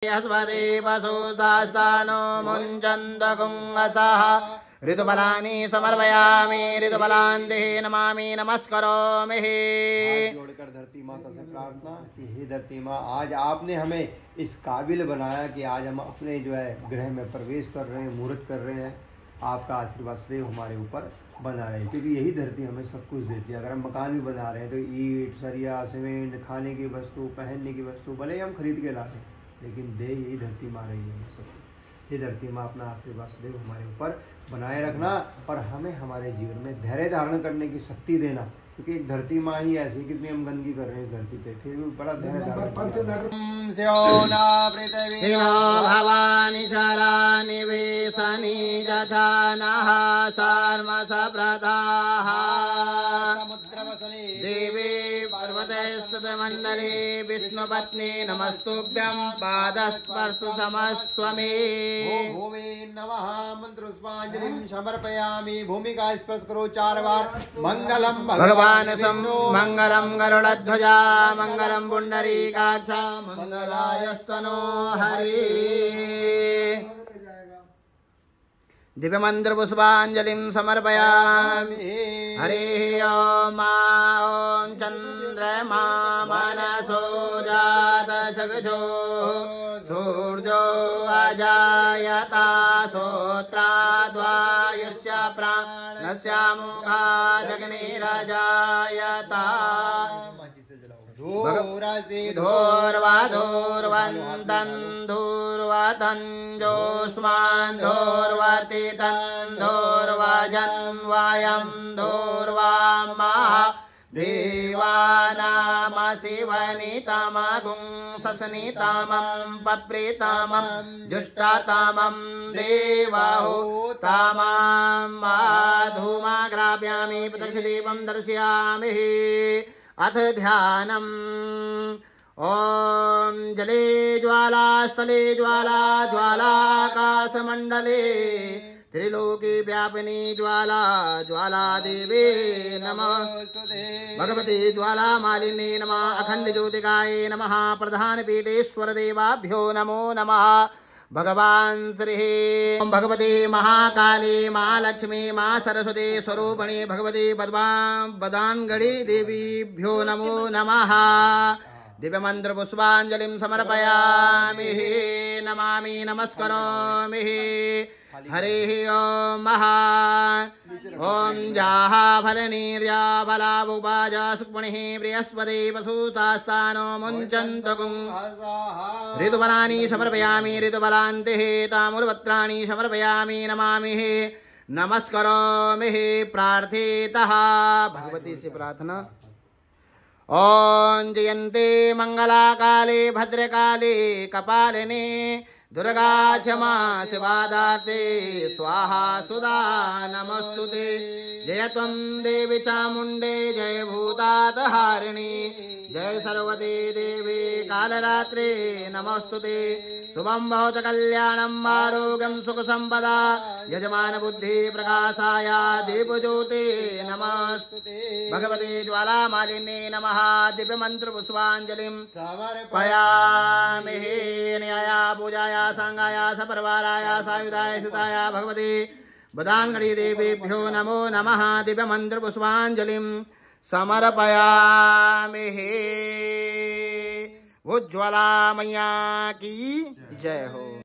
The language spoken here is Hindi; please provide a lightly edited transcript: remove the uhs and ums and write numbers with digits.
हस्वदे वसुधास्तानो मुञ्चन्तकुङ्गसः ऋतुबलानि समर्पयामि ऋतुबलान्ते नमामि नमस्करोमि। जोड़कर धरती माता से प्रार्थना कि हे धरती माँ, आज आपने हमें इस काबिल बनाया कि आज हम अपने जो है ग्रह में प्रवेश कर रहे हैं, मुहूर्त कर रहे हैं। आपका आशीर्वाद सदैव हमारे ऊपर बना रहे, क्योंकि यही धरती हमें सब कुछ देती है। अगर हम मकान भी बना रहे हैं तो ईंट, सरिया, सीमेंट, खाने की वस्तु, पहनने की वस्तु भले ही हम खरीद के ला रहे हैं, लेकिन दे यही धरती माँ रही है सब। ये धरती माँ अपना आशीर्वाद सदैव हमारे ऊपर बनाए रखना और हमें हमारे जीवन में धैर्य धारण करने की शक्ति देना, क्योंकि एक धरती माँ ही ऐसी, कितनी हम गंदगी कर रहे हैं इस धरती पे, फिर भी बड़ा धैर्य धारण भवानी चरानि वेशनि यथा नः सर्वसप्रदाः देवी पर्वतस्तुतमण्डले विष्णुपत्नी नमस्तुभ्यं पादस्पर्श समस्व मे। भूमि नमः मंत्रोस्मांजलिं समर्पयामि। भूमि का स्पर्श करो 4 बार। मंगलम भगवान मंगलम गरुड़ध्वजा मंगलम पुंडरीकाक्ष मंगलायस्तनो हरि। दिव्य मंत्र पुष्पांजलिं समर्पयामि। हरि ओम ओम चंद्रमा मनसो जात सगजो सूर्यो अजायता श्रोत्राद्वायुष्य प्राणस्य मुखादग्निरजायता। धूर्वाधूर्वन्तं धूर्वतञ्जोष्मान् धूर्वतितं धूर्वजन्वयं धूर्वामः देवानामशिवनितमगुं सस्नितमं पप्रीतमं जुष्टतमं देवहूतमं धूमाग्राप्यामि प्रदक्षिणीपं दर्शयामि। अथ ध्यानम्। ॐ जले ज्वाला स्थले ज्वाला ज्वालाकाशमण्डले त्रिलोकी व्यापिनी ज्वाला ज्वाला देवे नमः। भगवती ज्वाला मालिनी नमः। अखंड ज्योतिकाय नमः। प्रधान पीठेश्वर देवाभ्यो नमो नमः। भगवान श्री भगवती महाकाली महालक्ष्मी माँ सरस्वती स्वरूपिणी भगवती बदानगढ़ी देवीभ्यो नमो नमः। दिव्य मंत्र पुष्पांजलिं समर्पयामि। नमामि नमस्करोमि। हरिः ओम ओम जाः फलनीर्या फलावुपाजा सुक्मणिः बृहस्पति वसुतास्तानो मुञ्चन्तकुं ऋतुबलानि समर्पयामि। ऋतुबलान्ते ताम्रपत्राणि समर्पयामि। नमामि नमस्करोमि। प्रार्थितः। भगवती से प्रार्थना। ओम जयन्ते मंगलाकाले भद्रकाले कपालिने दुर्गा क्षमा शिवादाते स्वाहा सुधा नमस्तुते। जय त्वं देवी चामुण्डे जय भूतातहारिणी जय सर्वते देवी कालरात्रे नमस्तुते। शुभं भवत कल्याणम् आरोग्यं सुख संपदा यजमान बुद्धि प्रकाशाय दीपज्योते नमस्तुते। भगवते ज्वाला मालिन्ये नमः। दिव्य मंत्र पुष्पांजलिं समर्पयामि। न्याया पूजाया सांगाय सपरिवाराय सायुधाय स्थिताय भगवते बदानगढ़ी देवीभ्यो नमो नमः। दिव्य मंत्र पुष्पांजलिं समर्पयामि। उज्ज्वला मैया की जय हो।